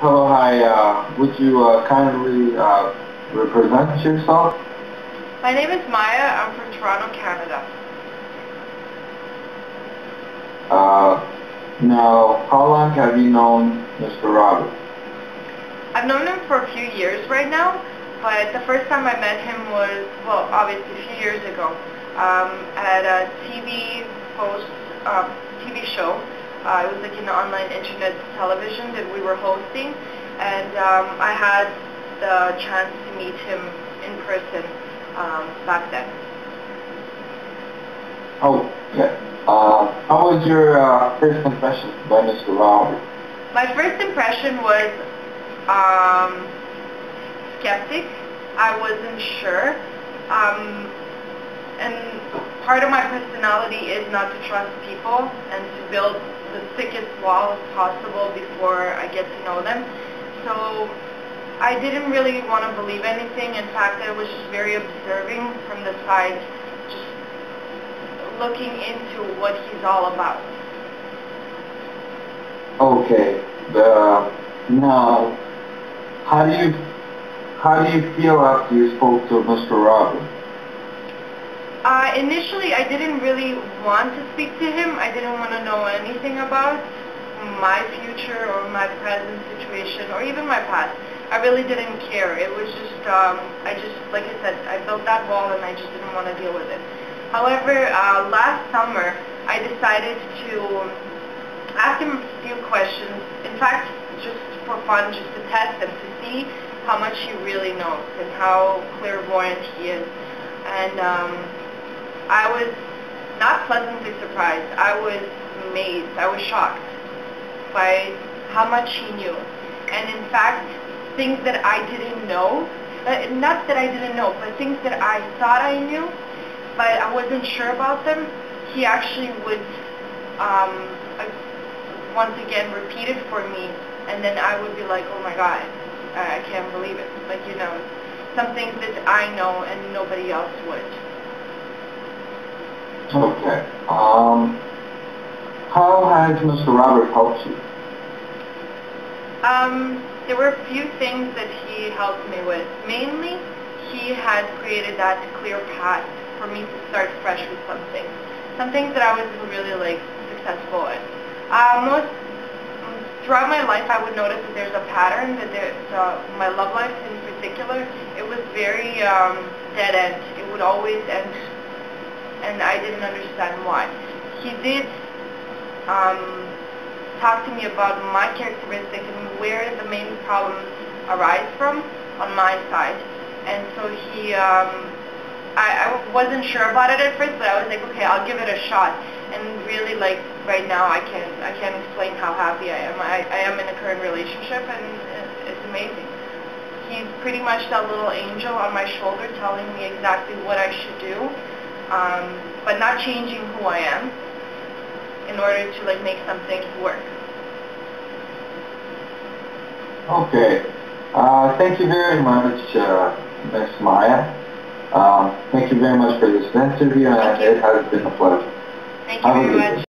Hello, hi. Would you kindly represent yourself? My name is Maya. I'm from Toronto, Canada. Now, how long have you known Mr. Robert? I've known him for a few years right now, but the first time I met him was, well, obviously a few years ago, at a TV show. It was like an online internet television that we were hosting, and I had the chance to meet him in person back then. Oh, yeah. How was your first impression by Mr. Robert? My first impression was skeptic. I wasn't sure. And part of my personality is not to trust people and to build the thickest wall possible before I get to know them. So I didn't really want to believe anything. In fact, I was just very observing from the side, just looking into what he's all about. Okay. Now, how do you feel after you spoke to Mr. Robert? Initially, I didn't really want to speak to him. I didn't want to know anything about my future or my present situation or even my past. I really didn't care. It was just, like I said, I built that wall and I just didn't want to deal with it. However, last summer, I decided to ask him a few questions. In fact, just for fun, just to test him, to see how much he really knows and how clairvoyant he is. And I was not pleasantly surprised. I was amazed. I was shocked by how much he knew. And in fact, things that I didn't know, not that I didn't know, but things that I thought I knew, but I wasn't sure about them, he actually would once again repeat it for me, and then I would be like, oh my God, I can't believe it. Like, you know, something that I know and nobody else would. Okay. How has Mr. Robert helped you? There were a few things that he helped me with. Mainly, he had created that clear path for me to start fresh with something. Something that I wasn't really, like, successful at. Throughout my life, I would notice that there's a pattern, that my love life in particular, it was very dead end. It would always end, and I didn't understand why. He did talk to me about my characteristics and where the main problems arise from on my side. And so he, I wasn't sure about it at first, but I was like, okay, I'll give it a shot. And really, like, right now, I can't explain how happy I am. I am in a current relationship, and it's amazing. He's pretty much that little angel on my shoulder telling me exactly what I should do, but not changing who I am in order to, like, make something work. Okay. Thank you very much, Ms. Maya. Thank you very much for this interview, and it has been a pleasure. Thank you very much.